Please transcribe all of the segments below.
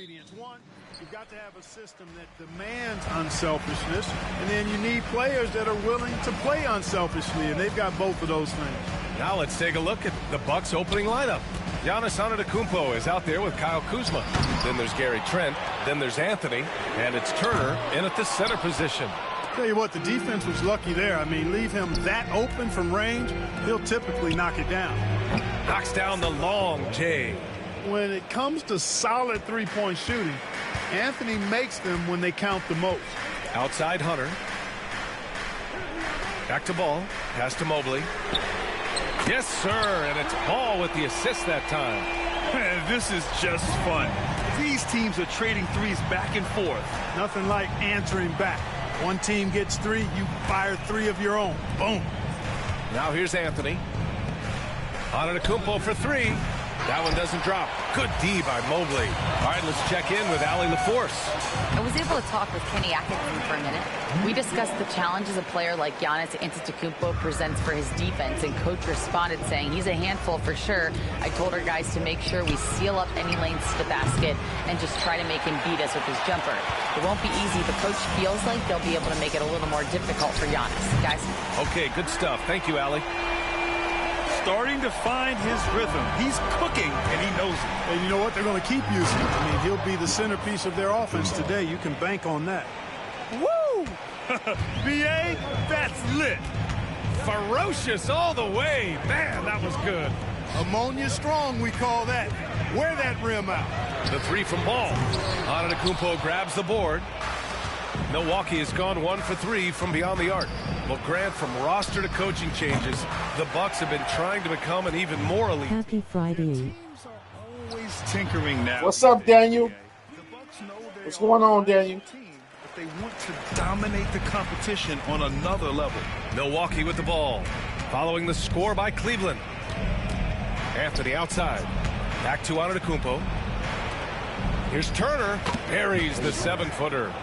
ingredients. One, you've got to have a system that demands unselfishness, and then you need players that are willing to play unselfishly, and they've got both of those things. Now let's take a look at the Bucks' opening lineup. Giannis Antetokounmpo is out there with Kyle Kuzma. Then there's Gary Trent. Then there's Anthony. And it's Turner in at the center position. Tell you what, the defense was lucky there. I mean, leave him that open from range, he'll typically knock it down. Knocks down the long J. When it comes to solid three-point shooting, Anthony makes them when they count the most. Outside Hunter. Back to Ball. Pass to Mobley. Yes, sir, and it's Ball with the assist that time. Man, this is just fun. These teams are trading threes back and forth. Nothing like answering back. One team gets three, you fire three of your own. Boom. Now here's Anthony. Antetokounmpo for three. That one doesn't drop. Good D by Mobley. All right, let's check in with Allie LaForce. I was able to talk with Kenny Atkinson for a minute. We discussed the challenges a player like Giannis Antetokounmpo presents for his defense, and Coach responded saying he's a handful for sure. I told our guys to make sure we seal up any lanes to the basket and just try to make him beat us with his jumper. It won't be easy, but Coach feels like they'll be able to make it a little more difficult for Giannis. Guys? Okay, good stuff. Thank you, Allie. Starting to find his rhythm. He's cooking, and he knows it. And you know what? They're going to keep using him. I mean, he'll be the centerpiece of their offense today. You can bank on that. Woo! B.A., that's lit. Ferocious all the way. Man, that was good. Ammonia strong, we call that. Wear that rim out. The three from Ball. Antetokounmpo grabs the board. Milwaukee has gone 1 for 3 from beyond the arc. Well, Grant, from roster to coaching changes, the Bucks have been trying to become an even more elite. Happy Friday. Always tinkering now. What's up, Daniel? What's going on, Daniel? But they want to dominate the competition on another level. Milwaukee with the ball. Following the score by Cleveland. Anthony outside. Back to Antetokounmpo. Here's Turner. Buries the 7-footer.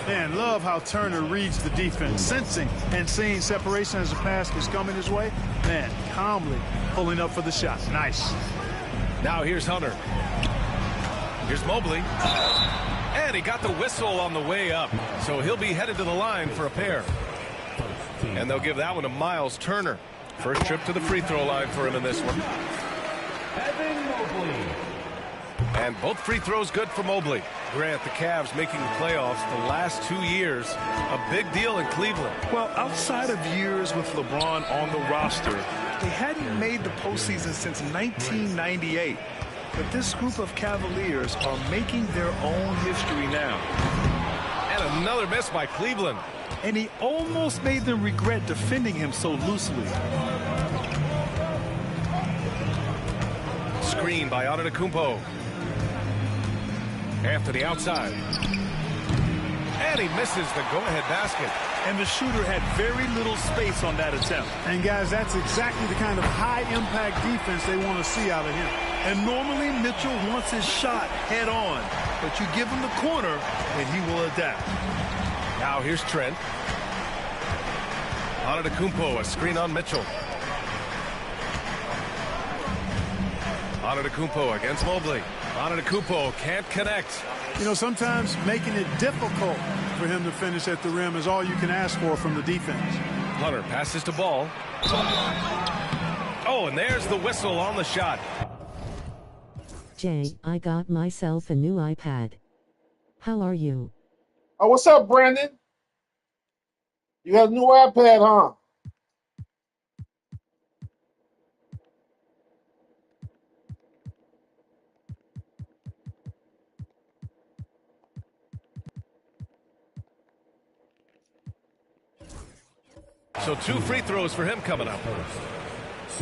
Man, love how Turner reads the defense, sensing and seeing separation as the pass is coming his way. Man, calmly pulling up for the shot. Nice. Now here's Hunter. Here's Mobley. And he got the whistle on the way up. So he'll be headed to the line for a pair. And they'll give that one to Miles Turner. First trip to the free throw line for him in this one. And both free throws good for Mobley. Grant, the Cavs making the playoffs the last 2 years. A big deal in Cleveland. Well, outside of years with LeBron on the roster, they hadn't made the postseason since 1998. But this group of Cavaliers are making their own history now. And another miss by Cleveland. And he almost made them regret defending him so loosely. Screen by Antetokounmpo. Anthony outside. And he misses the go-ahead basket. And the shooter had very little space on that attempt. And, guys, that's exactly the kind of high-impact defense they want to see out of him. And normally Mitchell wants his shot head on. But you give him the corner, and he will adapt. Now here's Trent. Antetokounmpo, a screen on Mitchell. Antetokounmpo against Mobley. Antetokounmpo can't connect. You know, sometimes making it difficult for him to finish at the rim is all you can ask for from the defense. Hunter passes to Ball. Oh, and there's the whistle on the shot. Jay, I got myself a new iPad. How are you? Oh, what's up, Brandon? You got a new iPad, huh? So 2 free throws for him coming up.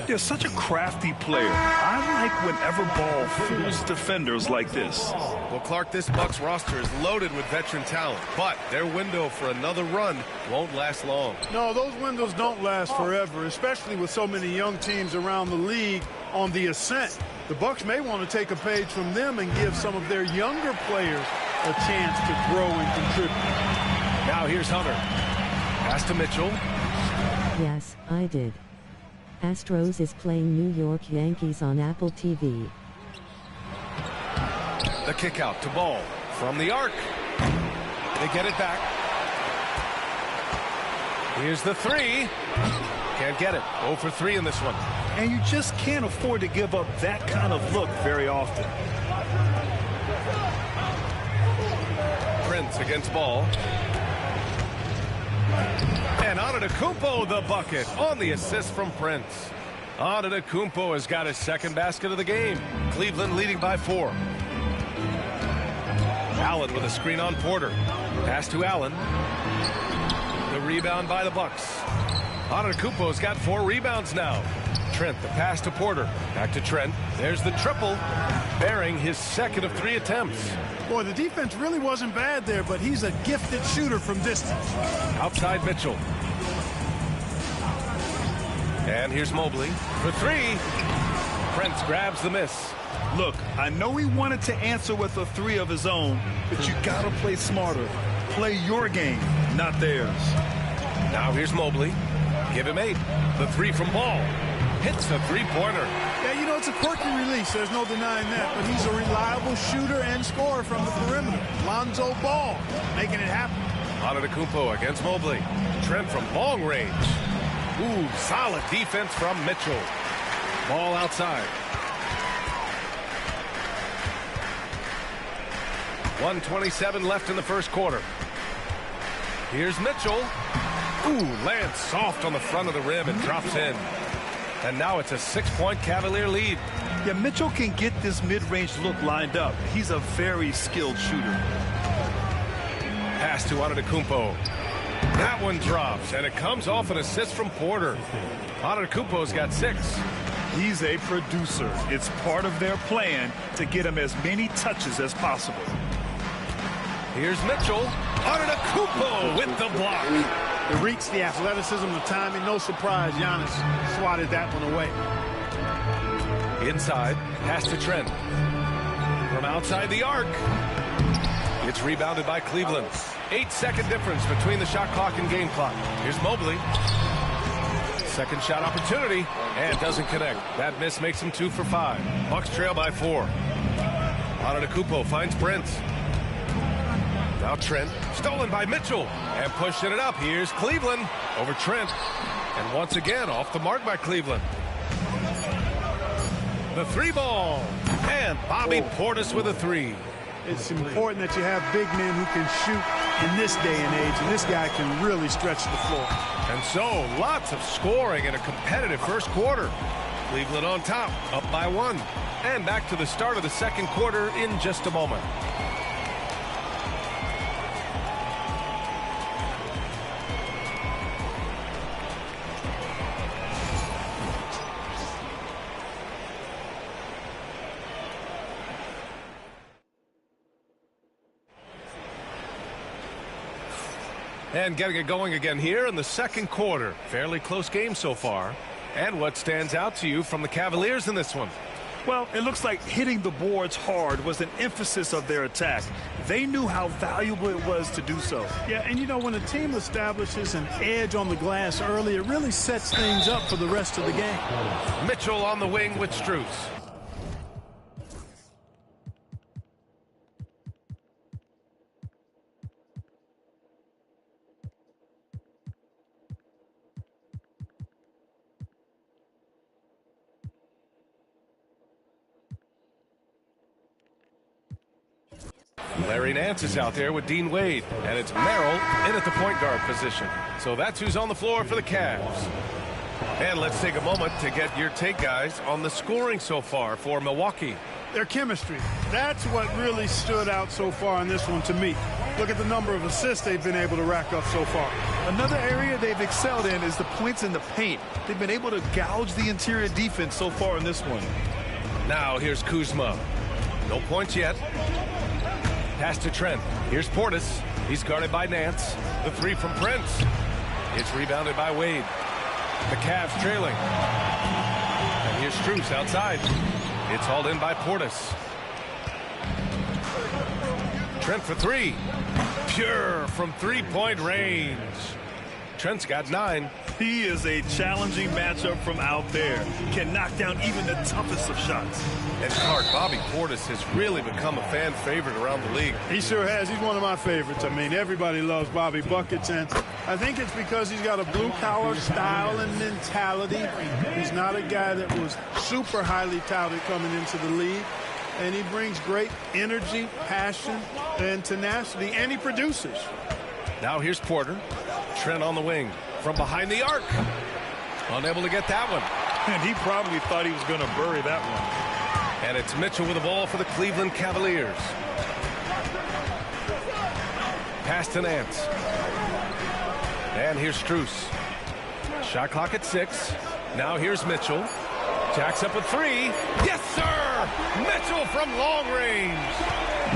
You're such a crafty player. I like whenever Ball fools defenders like this. Well, Clark, this Bucks roster is loaded with veteran talent, but their window for another run won't last long. No, those windows don't last forever, especially with so many young teams around the league on the ascent. The Bucks may want to take a page from them and give some of their younger players a chance to grow and contribute. Now here's Hunter. Pass to Mitchell. Yes, I did. Astros is playing New York Yankees on Apple TV. The kick out to Ball from the arc. They get it back. Here's the three. Can't get it. 0 for 3 in this one. And you just can't afford to give up that kind of look very often. Prince against Ball. And Antetokounmpo the bucket on the assist from Prince. Antetokounmpo has got his second basket of the game. Cleveland leading by 4. Allen with a screen on Porter. Pass to Allen. The rebound by the Bucks. Antetokounmpo's got 4 rebounds now. Trent, the pass to Porter. Back to Trent. There's the triple, bearing his second of 3 attempts. Boy, the defense really wasn't bad there, but he's a gifted shooter from distance. Outside Mitchell. And here's Mobley for 3. Prince grabs the miss. Look, I know he wanted to answer with a 3 of his own, but you got to play smarter. Play your game, not theirs. Now here's Mobley. Give him 8. The 3 from Ball. Hits the three-pointer. Yeah, you know, it's a quirky release. There's no denying that. But he's a reliable shooter and scorer from the perimeter. Lonzo Ball making it happen. Antetokounmpo against Mobley. Trent from long range. Ooh, solid defense from Mitchell. Ball outside. 1:27 left in the first quarter. Here's Mitchell. Ooh, lands soft on the front of the rim and drops in. And now it's a 6-point Cavalier lead. Yeah, Mitchell can get this mid-range look lined up. He's a very skilled shooter. Pass to Antetokounmpo. That one drops, and it comes off an assist from Porter. Antetokounmpo's got 6. He's a producer. It's part of their plan to get him as many touches as possible. Here's Mitchell. Antetokounmpo with the block. The reach, the athleticism, the timing. No surprise, Giannis swatted that one away. Inside, pass to Trent. From outside the arc. It's rebounded by Cleveland. 8-second difference between the shot clock and game clock. Here's Mobley. Second shot opportunity, and doesn't connect. That miss makes him 2 for 5. Bucks trail by 4. Antetokounmpo finds Prince. Now Trent, stolen by Mitchell, and pushing it up. Here's Cleveland over Trent, and once again off the mark by Cleveland. The 3 ball, and Bobby Portis with a 3. It's important that you have big men who can shoot in this day and age, and this guy can really stretch the floor. And so, lots of scoring in a competitive first quarter. Cleveland on top, up by 1. And back to the start of the second quarter in just a moment. And getting it going again here in the second quarter. Fairly close game so far. And what stands out to you from the Cavaliers in this one? Well, it looks like hitting the boards hard was an emphasis of their attack. They knew how valuable it was to do so. Yeah, and you know, when a team establishes an edge on the glass early, it really sets things up for the rest of the game. Mitchell on the wing with Strus. Larry Nance is out there with Dean Wade, and it's Merrill in at the point guard position. So that's who's on the floor for the Cavs. And let's take a moment to get your take, guys, on the scoring so far for Milwaukee. Their chemistry. That's what really stood out so far in this one to me. Look at the number of assists they've been able to rack up so far. Another area they've excelled in is the points in the paint. They've been able to gouge the interior defense so far in this one. Now here's Kuzma. No points yet. Pass to Trent. Here's Portis. He's guarded by Nance. The 3 from Prince. It's rebounded by Wade. The Cavs trailing. And here's Strus outside. It's hauled in by Portis. Trent for 3. Pure from 3-point range. Trent's got 9. He is a challenging matchup from out there. Can knock down even the toughest of shots. And Clark, Bobby Portis has really become a fan favorite around the league. He sure has. He's one of my favorites. I mean, everybody loves Bobby Buckets, and I think it's because he's got a blue-collar style and mentality. He's not a guy that was super highly touted coming into the league, and he brings great energy, passion, and tenacity, and he produces. Now here's Porter. Trent on the wing. From behind the arc. Unable to get that one. And he probably thought he was going to bury that one. And it's Mitchell with the ball for the Cleveland Cavaliers. Pass to Nance. And here's Strus. Shot clock at 6. Now here's Mitchell. Jacks up a 3. Yes, sir! Mitchell from long range.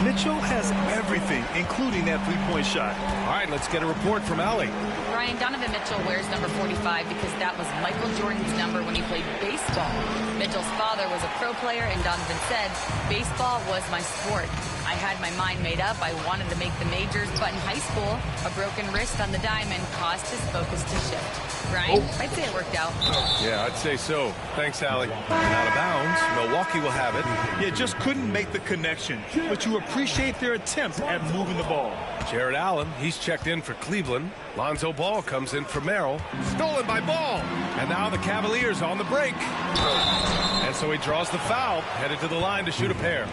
Mitchell has everything, including that three-point shot. All right, let's get a report from Allie. Ryan, Donovan Mitchell wears number 45 because that was Michael Jordan's number when he played baseball. Mitchell's father was a pro player, and Donovan said, baseball was my sport. I had my mind made up. I wanted to make the majors, but in high school, a broken wrist on the diamond caused his focus to shift. Ryan, I'd say it worked out. Yeah, I'd say so. Thanks, Allie. And out of bounds, Milwaukee will have it. Yeah, just couldn't make the connection, but you appreciate their attempt at moving the ball. Jared Allen, he's checked in for Cleveland. Lonzo Ball comes in for Merrill. Stolen by Ball. And now the Cavaliers on the break. And so he draws the foul, headed to the line to shoot a pair.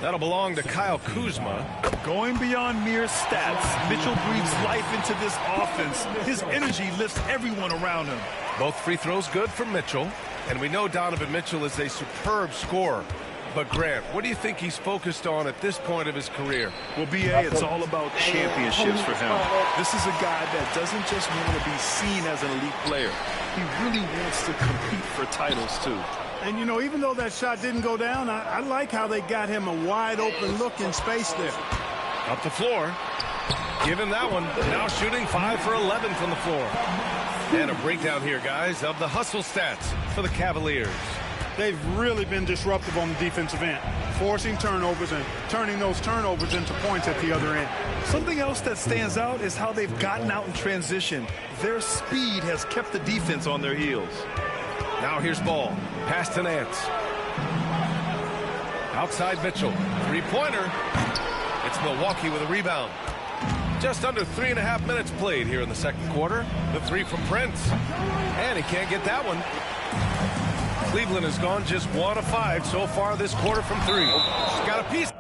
That'll belong to Kyle Kuzma. Going beyond mere stats, Mitchell breathes life into this offense. His energy lifts everyone around him. Both free throws good for Mitchell. And we know Donovan Mitchell is a superb scorer. But Grant, what do you think he's focused on at this point of his career? Well, B.A., it's all about championships for him. This is a guy that doesn't just want to be seen as an elite player. He really wants to compete for titles, too. And, you know, even though that shot didn't go down, I like how they got him a wide-open look in space there. Up the floor. Give him that one. Now shooting 5 for 11 from the floor. And a breakdown here, guys, of the hustle stats for the Cavaliers. They've really been disruptive on the defensive end, forcing turnovers and turning those turnovers into points at the other end. Something else that stands out is how they've gotten out in transition. Their speed has kept the defense on their heels. Now here's Ball. Pass to Nance. Outside Mitchell. Three-pointer. It's Milwaukee with a rebound. Just under 3.5 minutes played here in the second quarter. The three from Prince. And he can't get that one. Cleveland has gone just 1 of 5 so far this quarter from 3. She's got a piece.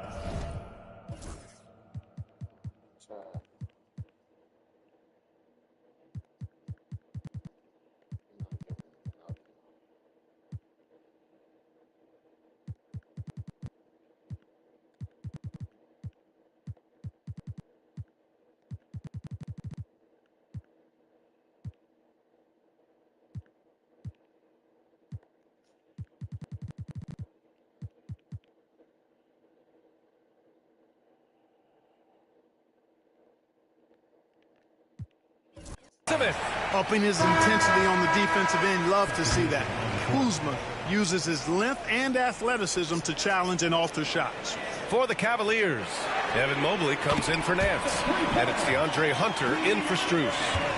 Upping his intensity on the defensive end. Love to see that. Kuzma uses his length and athleticism to challenge and alter shots. For the Cavaliers, Evan Mobley comes in for Nance. And it's DeAndre Hunter in for Strus.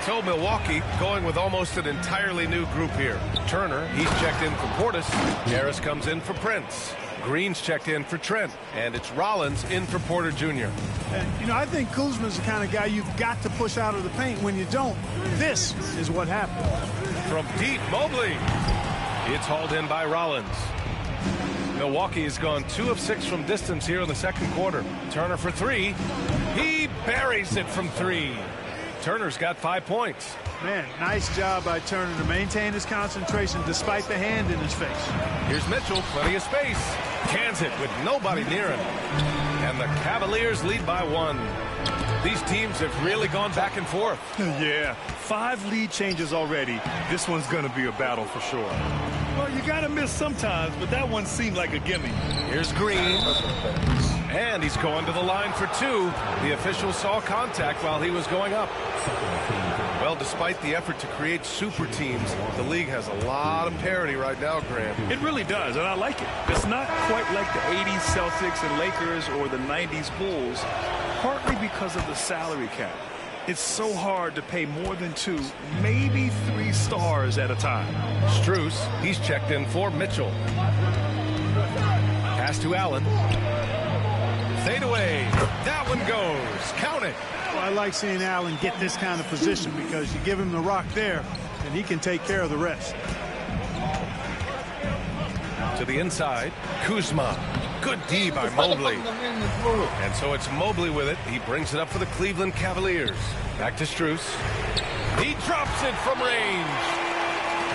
So Milwaukee going with almost an entirely new group here. Turner, he's checked in for Portis. Harris comes in for Prince. Green's checked in for Trent. And it's Rollins in for Porter Jr. And, you know, I think Kuzma's the kind of guy you've got to push out of the paint. When you don't, this is what happens. From deep, Mobley. It's hauled in by Rollins. Milwaukee has gone 2 of 6 from distance here in the second quarter. Turner for 3. He buries it from 3. Turner's got 5 points. Man, nice job by Turner to maintain his concentration despite the hand in his face. Here's Mitchell, plenty of space. Cans it with nobody near him. And the Cavaliers lead by 1. These teams have really gone back and forth. Yeah, 5 lead changes already. This one's going to be a battle for sure. Well, you got to miss sometimes, but that one seemed like a gimme. Here's Green. And he's going to the line for 2. The official saw contact while he was going up. Well, despite the effort to create super teams, the league has a lot of parity right now, Grant. It really does, and I like it. It's not quite like the 80s Celtics and Lakers or the 90s Bulls, partly because of the salary cap. It's so hard to pay more than 2, maybe 3 stars at a time. Strus, he's checked in for Mitchell. Pass to Allen. Fade away. That one goes. Count it. Well, I like seeing Allen get this kind of position because you give him the rock there, and he can take care of the rest. To the inside. Kuzma. Good D by Mobley. And so it's Mobley with it. He brings it up for the Cleveland Cavaliers. Back to Strus. He drops it from range.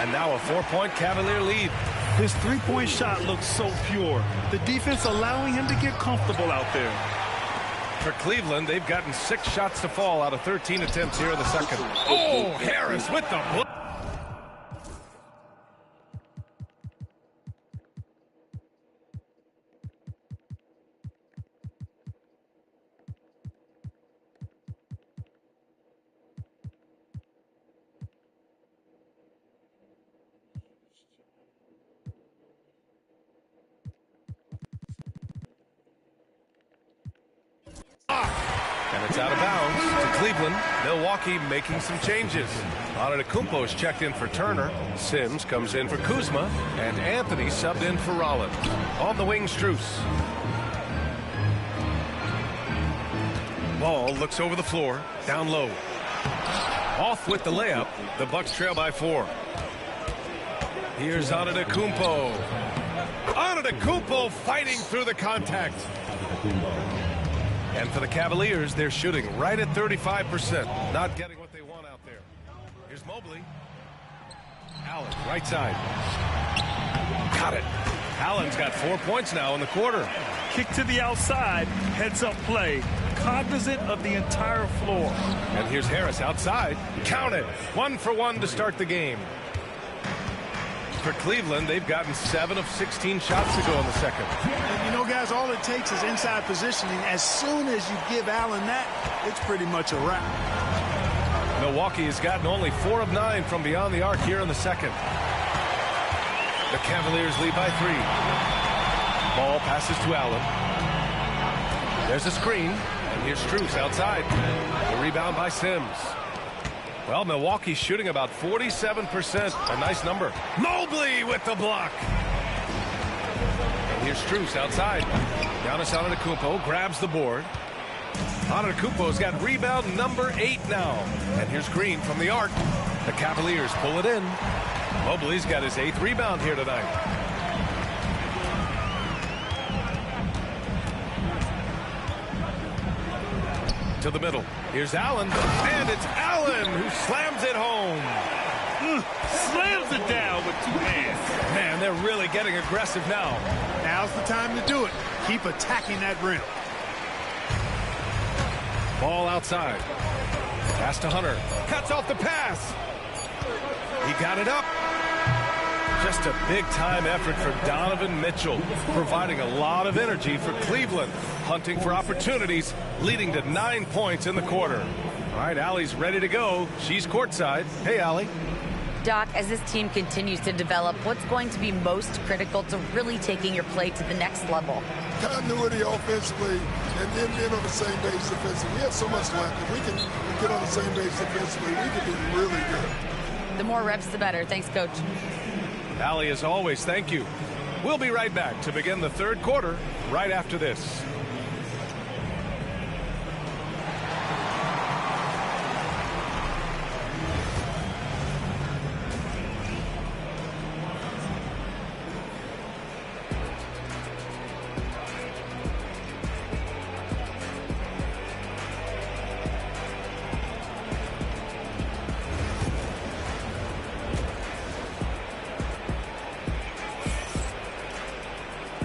And now a 4-point Cavalier lead. His three-point shot looks so pure. The defense allowing him to get comfortable out there. For Cleveland, they've gotten 6 shots to fall out of 13 attempts here in the second. Oh, Harris with the block. And it's out of bounds to Cleveland. Milwaukee making some changes. Antetokounmpo is checked in for Turner. Sims comes in for Kuzma. And Anthony subbed in for Rollins. On the wing, Strus. Ball looks over the floor. Down low. Off with the layup. The Bucks trail by 4. Here's Antetokounmpo. Antetokounmpo fighting through the contact. And for the Cavaliers, they're shooting right at 35%. Not getting what they want out there. Here's Mobley. Allen, right side. Got it. Allen's got 4 points now in the quarter. Kick to the outside, heads-up play. Cognizant of the entire floor. And here's Harris outside. Count it. 1 for 1 to start the game. For Cleveland, they've gotten 7 of 16 shots to go in the second. And you know, guys, all it takes is inside positioning. As soon as you give Allen that, it's pretty much a wrap. Milwaukee has gotten only 4 of 9 from beyond the arc here in the second. The Cavaliers lead by 3. Ball passes to Allen. There's a screen, and here's Strus outside. The rebound by Sims. Well, Milwaukee's shooting about 47%. A nice number. Mobley with the block. And here's Strus outside. Giannis Antetokounmpo grabs the board. Antetokounmpo's got rebound number 8 now. And here's Green from the arc. The Cavaliers pull it in. Mobley's got his 8th rebound here tonight. To the middle. Here's Allen. And it's Allen who slams it home. Slams it down with 2 hands. Man, they're really getting aggressive now. Now's the time to do it. Keep attacking that rim. Ball outside. Pass to Hunter. Cuts off the pass. He got it up. Just a big-time effort for Donovan Mitchell, providing a lot of energy for Cleveland, hunting for opportunities, leading to 9 points in the quarter. All right, Allie's ready to go. She's courtside. Hey, Allie. Doc, as this team continues to develop, what's going to be most critical to really taking your play to the next level? Continuity offensively, and then being on the same page defensively. We have so much left. If we can get on the same page defensively, we can be really good. The more reps, the better. Thanks, Coach. Allie, as always, thank you. We'll be right back to begin the third quarter right after this.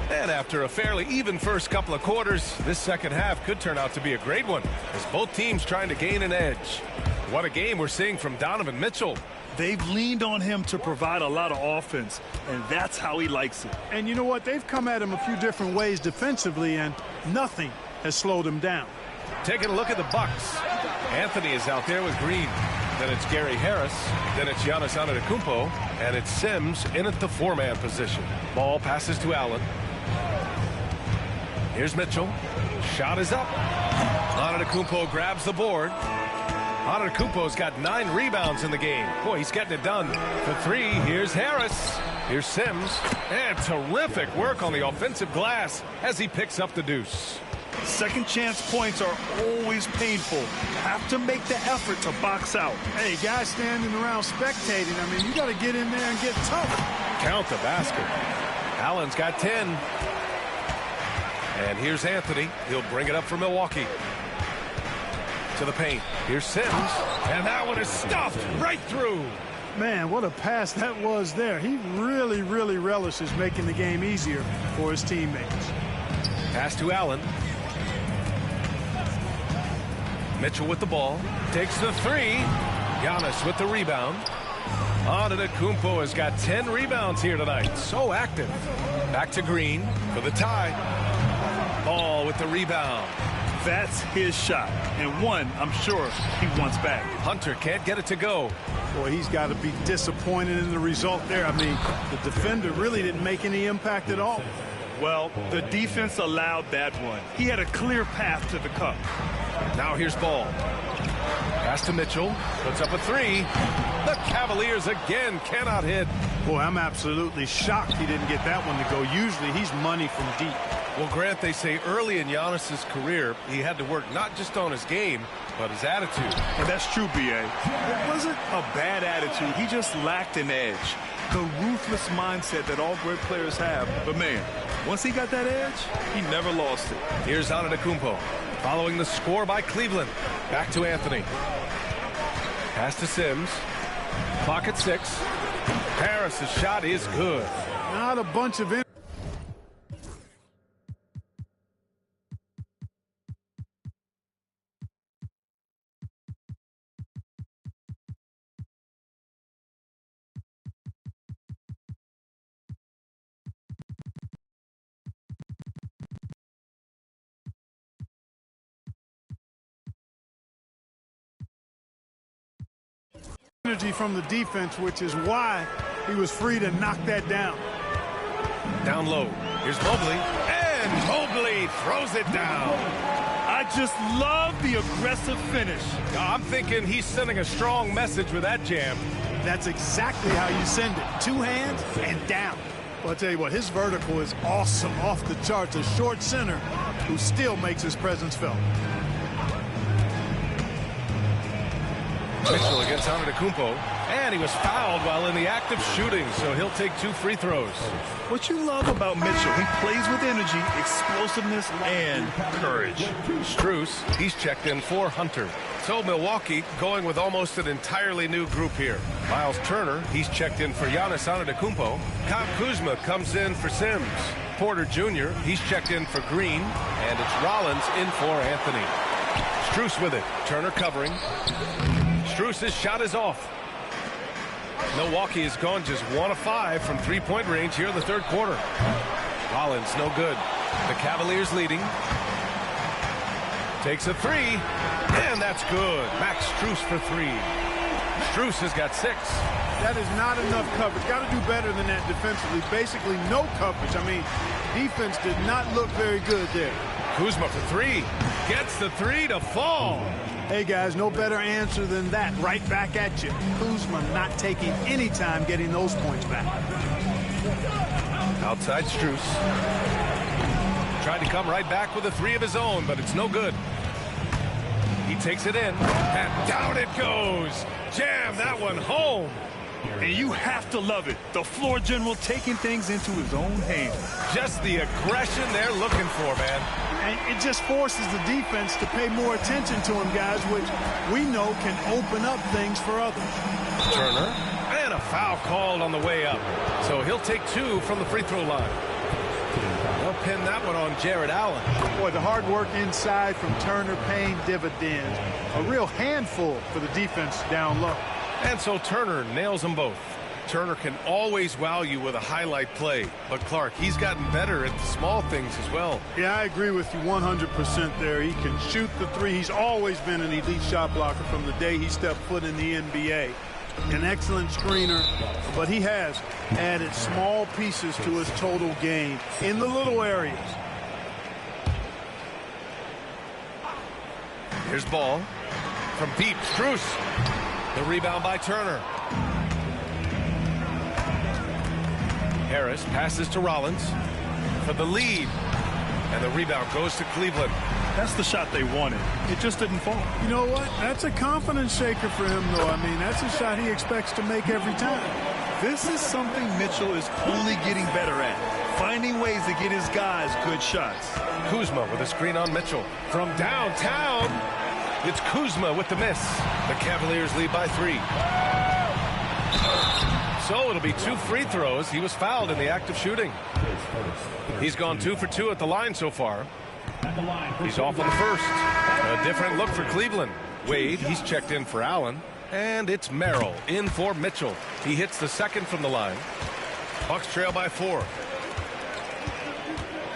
And after a fairly even first couple of quarters, this second half could turn out to be a great one as both teams trying to gain an edge. What a game we're seeing from Donovan Mitchell. They've leaned on him to provide a lot of offense, and that's how he likes it. And you know what? They've come at him a few different ways defensively, and nothing has slowed him down. Taking a look at the Bucks. Anthony is out there with Green. Then it's Gary Harris. Then it's Giannis Antetokounmpo. And it's Sims in at the 4-man position. Ball passes to Allen. Here's Mitchell. Shot is up. Antetokounmpo grabs the board. Antetokounmpo's got 9 rebounds in the game. Boy, he's getting it done. For 3, here's Harris. Here's Sims. And terrific work on the offensive glass as he picks up the deuce. Second chance points are always painful. Have to make the effort to box out. Hey, guys standing around spectating. I mean, you got to get in there and get tough. Count the basket. Allen's got 10. And here's Anthony. He'll bring it up for Milwaukee. To the paint. Here's Sims. And that one is stuffed right through. Man, what a pass that was there. He really, really relishes making the game easier for his teammates. Pass to Allen. Mitchell with the ball. Takes the 3. Giannis with the rebound. Antetokounmpo has got 10 rebounds here tonight. So active. Back to Green for the tie. Ball with the rebound. That's his shot, and one I'm sure he wants back. Hunter can't get it to go. Boy, he's got to be disappointed in the result there. I mean, the defender really didn't make any impact at all. Well, the defense allowed that one. He had a clear path to the cup. Now here's Ball. Pass to Mitchell. Puts up a 3. The Cavaliers again cannot hit. Boy, I'm absolutely shocked he didn't get that one to go. Usually he's money from deep. Well, Grant, they say early in Giannis's career, he had to work not just on his game, but his attitude. And that's true, B.A. It wasn't a bad attitude. He just lacked an edge. The ruthless mindset that all great players have. But, man, once he got that edge, he never lost it. Here's Antetokounmpo following the score by Cleveland. Back to Anthony. Pass to Sims. Clock at 6. Harris's shot is good. Not a bunch of energy from the defense, which is why he was free to knock that down. Down low. Here's Mobley. And Mobley throws it down. I just love the aggressive finish. I'm thinking he's sending a strong message with that jam. That's exactly how you send it. 2 hands and down. Well, I'll tell you what, his vertical is awesome, off the charts. A short center who still makes his presence felt. Mitchell against Antetokounmpo, and he was fouled while in the act of shooting, so he'll take 2 free throws. What you love about Mitchell, he plays with energy, explosiveness, and courage. Strus, he's checked in for Hunter. So Milwaukee going with almost an entirely new group here. Miles Turner, he's checked in for Giannis Antetokounmpo. Kyle Kuzma comes in for Sims. Porter Jr., he's checked in for Green, and it's Rollins in for Anthony. Strus with it. Turner covering. Strus's shot is off. Milwaukee has gone just 1 of 5 from 3-point range here in the 3rd quarter. Rollins no good. The Cavaliers leading. Takes a 3, and that's good. Max Strus for 3. Strus has got 6. That is not enough coverage. Got to do better than that defensively. Basically no coverage. I mean, defense did not look very good there. Kuzma for 3. Gets the 3 to fall. Hey, guys, no better answer than that. Right back at you. Kuzma not taking any time getting those points back. Outside Strus. Tried to come right back with a 3 of his own, but it's no good. He takes it in, and down it goes. Jam that one home. And you have to love it. The floor general taking things into his own hands. Just the aggression they're looking for, man. And it just forces the defense to pay more attention to him, guys, which we know can open up things for others. Turner, and a foul called on the way up. So he'll take 2 from the free throw line. They'll pin that one on Jared Allen. Boy, the hard work inside from Turner paying dividends. A real handful for the defense down low. And so Turner nails them both. Turner can always wow you with a highlight play. But Clark, he's gotten better at the small things as well. Yeah, I agree with you 100% there. He can shoot the 3. He's always been an elite shot blocker from the day he stepped foot in the NBA. An excellent screener, but he has added small pieces to his total game in the little areas. Here's Ball. From deep, Strus. The rebound by Turner. Harris passes to Rollins for the lead. And the rebound goes to Cleveland. That's the shot they wanted. It just didn't fall. You know what? That's a confidence shaker for him, though. I mean, that's a shot he expects to make every time. This is something Mitchell is only getting better at. Finding ways to get his guys good shots. Kuzma with a screen on Mitchell. From downtown, it's Kuzma with the miss. The Cavaliers lead by 3. So it'll be 2 free throws. He was fouled in the act of shooting. He's gone 2 for 2 at the line so far. He's off on the first. A different look for Cleveland. Wade, he's checked in for Allen. And it's Merrill in for Mitchell. He hits the second from the line. Bucks trail by 4.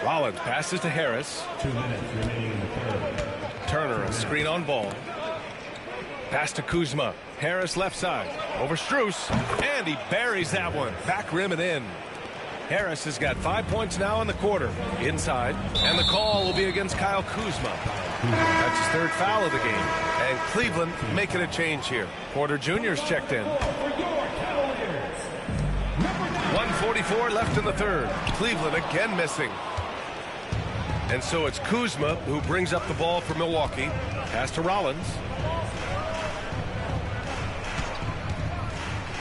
Rollins passes to Harris. 2 minutes remaining in the third. Turner, a screen on ball. Pass to Kuzma. Harris left side. Over Strus. And he buries that one. Back rim and in. Harris has got 5 points now in the quarter. Inside. And the call will be against Kyle Kuzma. That's his 3rd foul of the game. And Cleveland making a change here. Porter Jr.'s checked in. 1:44 left in the third. Cleveland again missing. And so it's Kuzma who brings up the ball for Milwaukee. Pass to Rollins.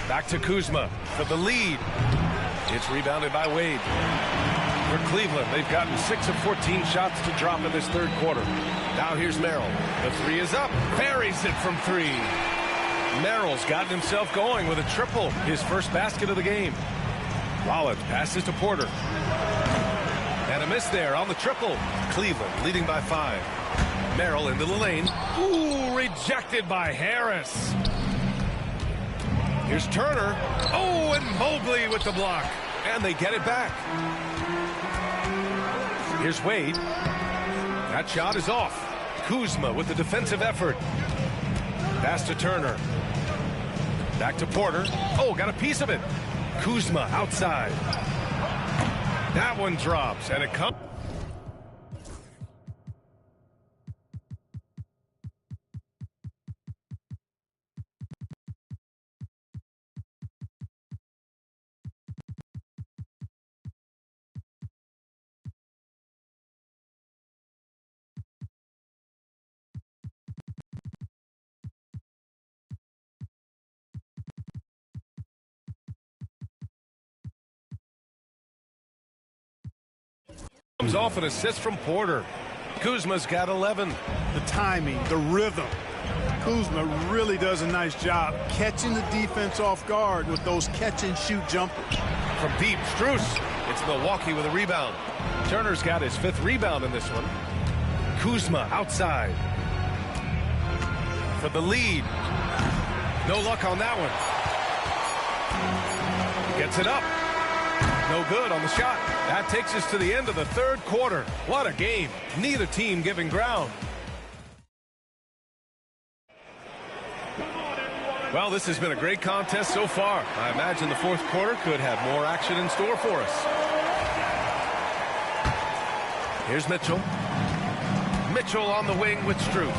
Back to Kuzma for the lead. It's rebounded by Wade. For Cleveland, they've gotten 6 of 14 shots to drop in this third quarter. Now here's Merrill. The 3 is up. Buries it from 3. Merrill's gotten himself going with a triple. His first basket of the game. Rollins passes to Porter. And a miss there on the triple. Cleveland leading by 5. Merrill into the lane. Ooh, rejected by Harris. Here's Turner. Oh, and Mobley with the block. And they get it back. Here's Wade. That shot is off. Kuzma with the defensive effort. Pass to Turner. Back to Porter. Oh, got a piece of it. Kuzma outside. That one drops, and it comes. Comes off an assist from Porter. Kuzma's got 11. The timing, the rhythm. Kuzma really does a nice job catching the defense off guard with those catch-and-shoot jumpers. From deep, Strus. It's Milwaukee with a rebound. Turner's got his 5th rebound in this one. Kuzma outside. For the lead. No luck on that one. Gets it up. No good on the shot. That takes us to the end of the third quarter. What a game. Neither team giving ground. Well, this has been a great contest so far. I imagine the fourth quarter could have more action in store for us. Here's Mitchell. Mitchell on the wing with Strus.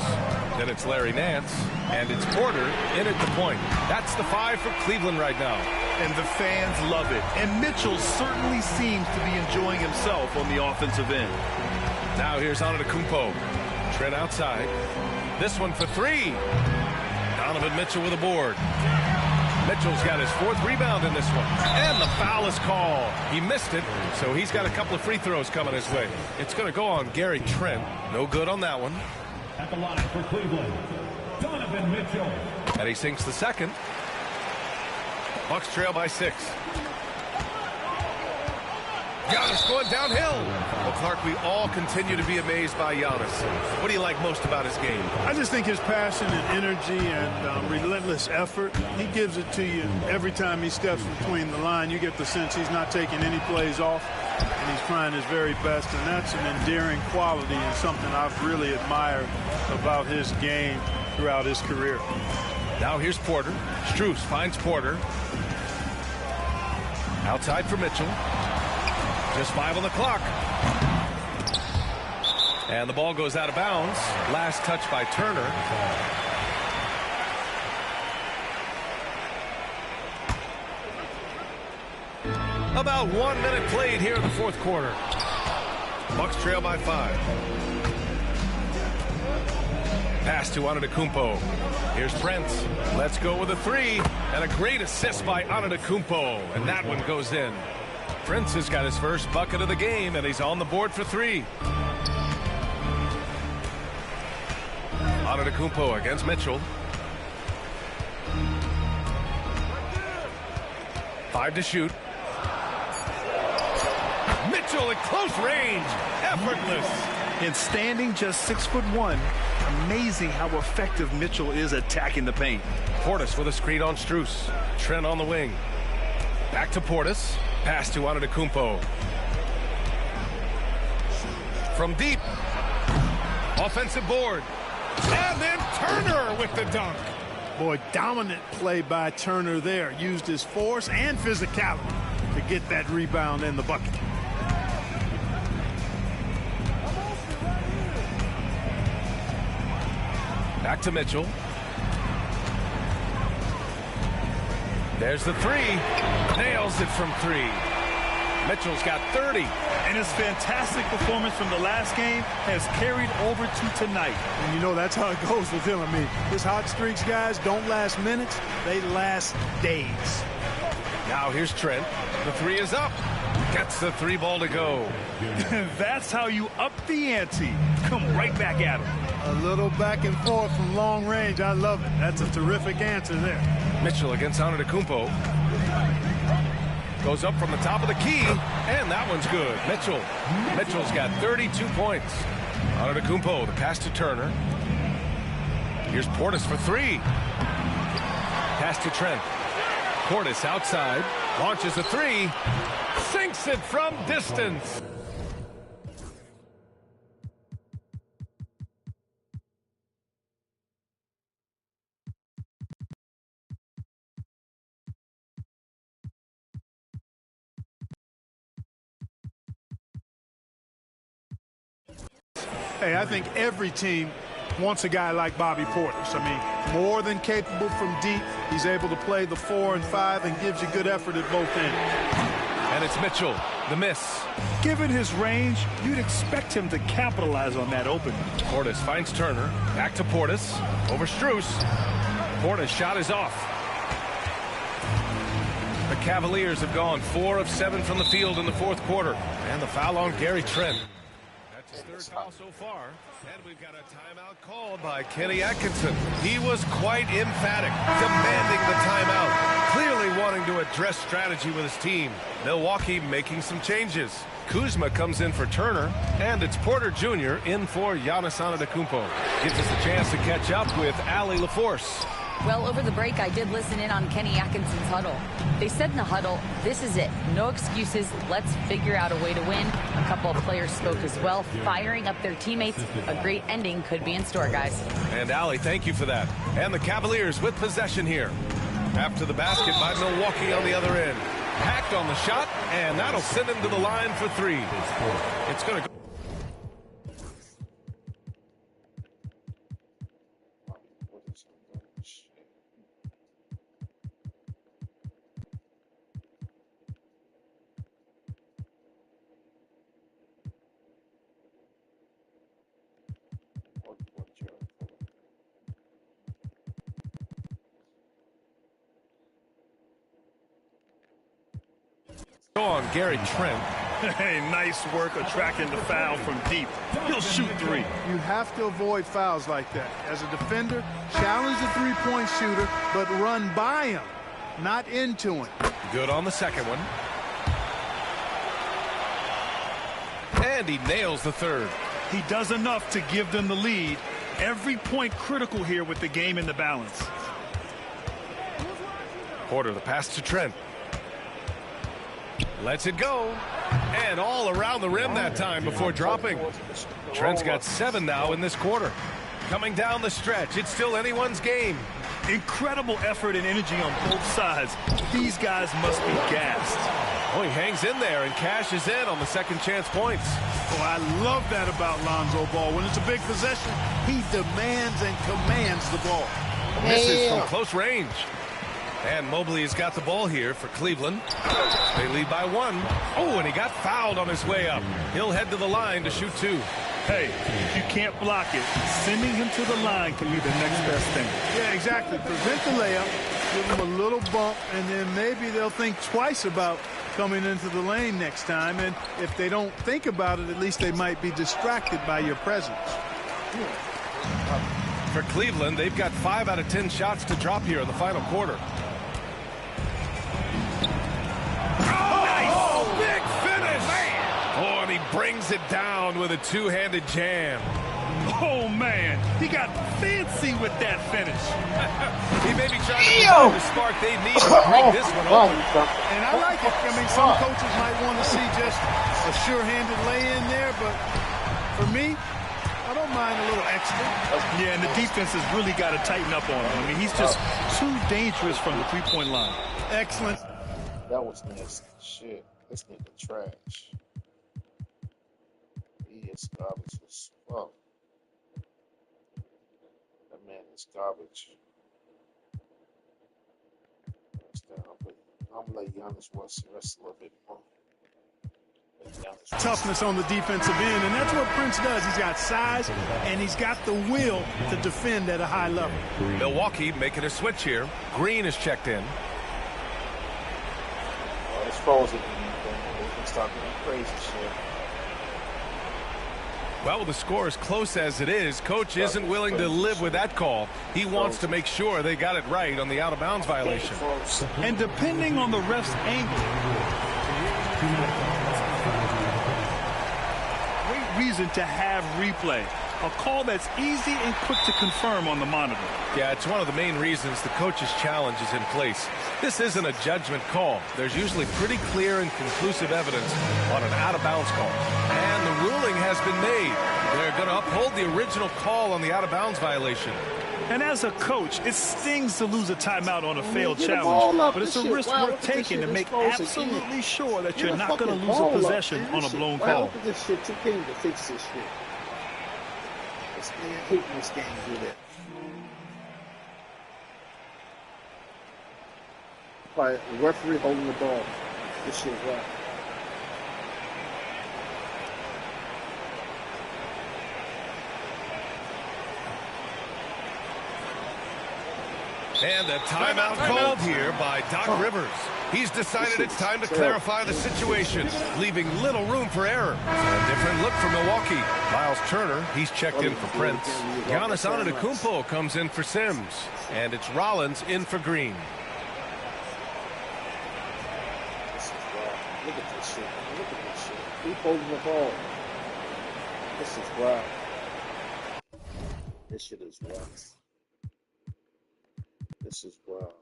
Then it's Larry Nance. And it's Porter in at the point. That's the 5 for Cleveland right now. And the fans love it. And Mitchell certainly seems to be enjoying himself on the offensive end. Now here's Antetokounmpo. Trent outside. This one for 3. Donovan Mitchell with a board. Mitchell's got his 4th rebound in this one. And the foul is called. He missed it, so he's got a couple of free throws coming his way. It's going to go on Gary Trent. No good on that one. At the line for Cleveland, Donovan Mitchell. And he sinks the second. Bucks trail by 6. Giannis going downhill. Well, Clark, we all continue to be amazed by Giannis. What do you like most about his game? I just think his passion and energy and relentless effort, he gives it to you every time he steps between the line. You get the sense he's not taking any plays off, and he's trying his very best, and that's an endearing quality and something I've really admired about his game throughout his career. Now here's Porter. Strus finds Porter. Outside for Mitchell. Just 5 on the clock. And the ball goes out of bounds. Last touch by Turner. About 1 minute played here in the fourth quarter. Bucks trail by 5. Pass to Antetokounmpo. Here's Prince. Let's go with a 3. And a great assist by Antetokounmpo. And that one goes in. Prince has got his first bucket of the game, and he's on the board for 3. Antetokounmpo against Mitchell. 5 to shoot. Mitchell at close range. Effortless. And standing just 6'1", amazing how effective Mitchell is attacking the paint. Portis with a screen on Strus. Trent on the wing. Back to Portis. Pass to Antetokounmpo. From deep. Offensive board. And then Turner with the dunk. Boy, dominant play by Turner there. Used his force and physicality to get that rebound in the bucket. Back to Mitchell. There's the 3. Nails it from 3. Mitchell's got 30. And his fantastic performance from the last game has carried over to tonight. And you know that's how it goes with him. I mean, his hot streaks, guys, don't last minutes. They last days. Now here's Trent. The 3 is up. Gets the 3 ball to go. That's how you up the ante. Come right back at him. A little back and forth from long range. I love it. That's a terrific answer there. Mitchell against Antetokounmpo. Goes up from the top of the key, and that one's good. Mitchell's got 32 points. Antetokounmpo, the pass to Turner. Here's Portis for 3. Pass to Trent. Portis outside, launches a 3, sinks it from distance. Hey, I think every team wants a guy like Bobby Portis. I mean, more than capable from deep. He's able to play the 4 and 5 and gives you good effort at both ends. And it's Mitchell, the miss. Given his range, you'd expect him to capitalize on that opening. Portis finds Turner. Back to Portis. Over Strus. Portis' shot is off. The Cavaliers have gone 4 of 7 from the field in the fourth quarter. And the foul on Gary Trent. That's his 3rd foul so far. And we've got a timeout called by Kenny Atkinson. He was quite emphatic, demanding the timeout, clearly wanting to address strategy with his team. Milwaukee making some changes. Kuzma comes in for Turner, and it's Porter Jr. in for Giannis Antetokounmpo. Gives us a chance to catch up with Allie LaForce. Well, over the break, I did listen in on Kenny Atkinson's huddle. They said in the huddle, this is it. No excuses. Let's figure out a way to win. A couple of players spoke as well, firing up their teammates. A great ending could be in store, guys. And Allie, thank you for that. And the Cavaliers with possession here. After the basket by Milwaukee on the other end. Hacked on the shot, and that'll send him to the line for 3. It's going to go. On Gary Trent. Hey, nice work attracting the foul from deep. He'll shoot 3. You have to avoid fouls like that. As a defender, challenge the three-point shooter, but run by him, not into him. Good on the second one. And he nails the 3rd. He does enough to give them the lead. Every point critical here with the game in the balance. Porter, the pass to Trent. Lets it go. And all around the rim that time before dropping. Trent's got 7 now in this quarter. Coming down the stretch, it's still anyone's game. Incredible effort and energy on both sides. These guys must be gassed. Oh, he hangs in there and cashes in on the second chance points. Oh, I love that about Lonzo Ball. When it's a big possession, he demands and commands the ball. Misses from close range. And Mobley's got the ball here for Cleveland. They lead by 1. Oh, and he got fouled on his way up. He'll head to the line to shoot 2. Hey, if you can't block it, sending him to the line can be the next best thing. Yeah, exactly. Prevent the layup, give them a little bump, and then maybe they'll think twice about coming into the lane next time. And if they don't think about it, at least they might be distracted by your presence. For Cleveland, they've got 5 out of 10 shots to drop here in the final quarter. Oh, big finish! Oh, and he brings it down with a two-handed jam. Oh, man, he got fancy with that finish. He may be trying to find the spark they need to break this one open. And I like it. I mean, some coaches might want to see just a sure-handed lay-in there, but for me, I don't mind a little extra. Yeah, and the defense has really got to tighten up on him. I mean, he's just too dangerous from the three-point line. Excellent. That was nasty. Shit. This nigga trash. He is garbage as fuck. That man is garbage. I'm gonna let Giannis rest a little bit more. Toughness on the defensive end, and that's what Prince does. He's got size, and he's got the will to defend at a high level. Milwaukee making a switch here. Green is checked in. It's frozen. They can start doing crazy shit. Well, with the score as close as it is, Coach isn't willing to live with that call. He wants to make sure they got it right on the out-of-bounds violation. And depending on the ref's angle, great reason to have replay. A call that's easy and quick to confirm on the monitor. Yeah, it's one of the main reasons the coach's challenge is in place. This isn't a judgment call. There's usually pretty clear and conclusive evidence on an out-of-bounds call. And the ruling has been made. They're going to uphold the original call on the out-of-bounds violation. And as a coach, it stings to lose a timeout on a failed challenge, but it's a risk worth taking to make absolutely sure that you're not going to lose a possession on a blown call. Look at this shit. You can't even fix this shit. This man hating this game do that. By the referee holding the ball. This shit right. And a timeout called here by Doc Rivers. He's decided it's time to clarify the situation, leaving little room for error. A different look for Milwaukee. Miles Turner, he's checked in for Prince. Giannis Antetokounmpo comes in for Sims. And it's Rollins in for Green. Look at this shit. Look at this shit. Keep holding the ball. This is wild. This shit is wild. This is wild.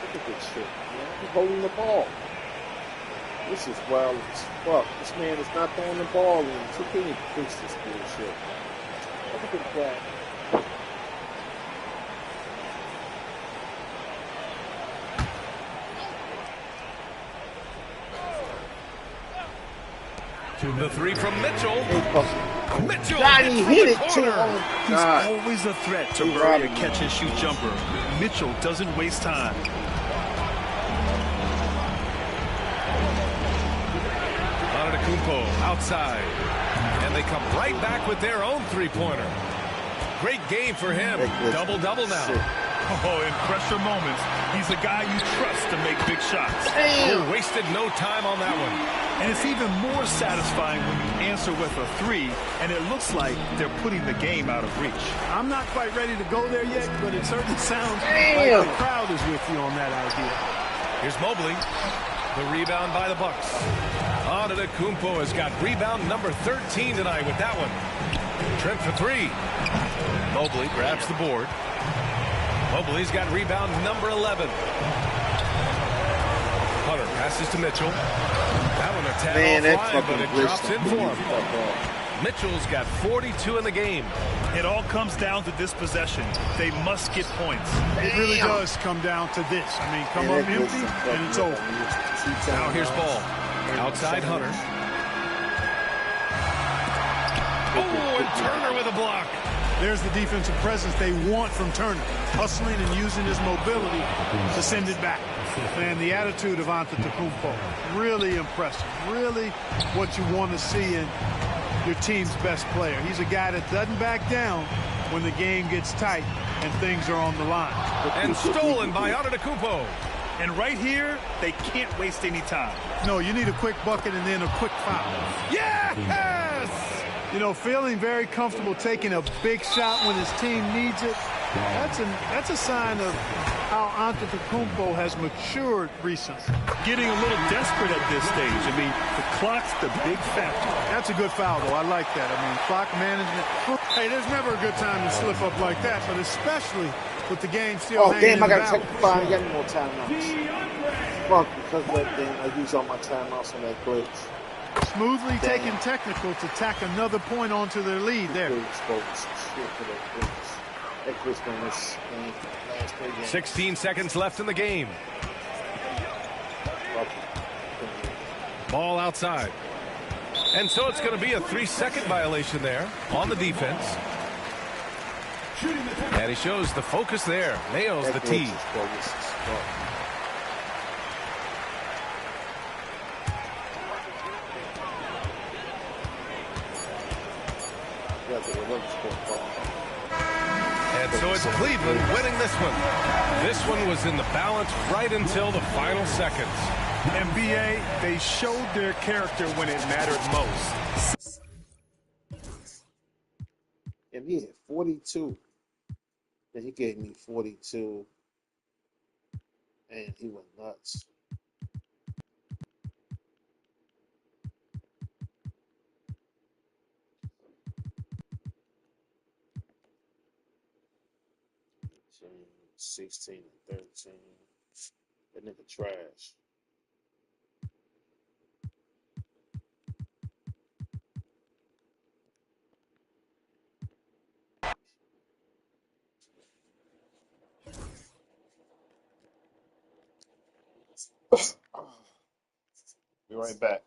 Look at this shit, man. He's holding the ball. This is wild as fuck. This man is not throwing the ball in. So can you fix this bullshit? Look at that. The three from Mitchell. Mitchell Hit it too. He's always a threat to bury a catch-and-shoot jumper. Mitchell doesn't waste time. Antetokounmpo outside. And they come right back with their own three-pointer. Great game for him. Double-double now. Oh, in pressure moments, he's a guy you trust to make big shots. Oh, wasted no time on that one. And it's even more satisfying when you answer with a three, and it looks like they're putting the game out of reach. I'm not quite ready to go there yet, but it certainly sounds like the crowd is with you on that idea. Here's Mobley. The rebound by the Bucks. Antetokounmpo has got rebound number 13 tonight with that one. Trent for three. Mobley grabs the board. Mobley's got rebound number 11. Hunter passes to Mitchell. That one a tad offline, but it drops in for him. Mitchell's got 42 in the game. It all comes down to this possession. They must get points. It really does come down to this. I mean, come up empty, and it's over. Now here's ball. Outside Hunter. Oh, and Turner with a block. There's the defensive presence they want from Turner. Hustling and using his mobility to send it back. Man, the attitude of Antetokounmpo, really impressive. Really what you want to see in your team's best player. He's a guy that doesn't back down when the game gets tight and things are on the line. And stolen by Antetokounmpo. And right here, they can't waste any time. No, you need a quick bucket and then a quick foul. Yes! You know, feeling very comfortable taking a big shot when his team needs it. That's a sign of how Antetokounmpo has matured recently. Getting a little desperate at this stage. I mean, the clock's the big factor. That's a good foul, though. I like that. I mean, clock management. Hey, there's never a good time to slip up like that, but especially with the game still hanging in the balance. I got to find get more timeouts. Fuck, because of that thing, I use all my timeouts on that glitch. Smoothly taking technical to tack another point onto their lead there. 16 seconds left in the game. Ball outside. And so it's going to be a 3-second violation there on the defense. And he shows the focus there. Nails the tee. And so it's Cleveland winning this one. This one was in the balance right until the final seconds. NBA, they showed their character when it mattered most. And he had 42. And he gave me 42. And he went nuts. So 16 and 13. That nigga trash. Be right back.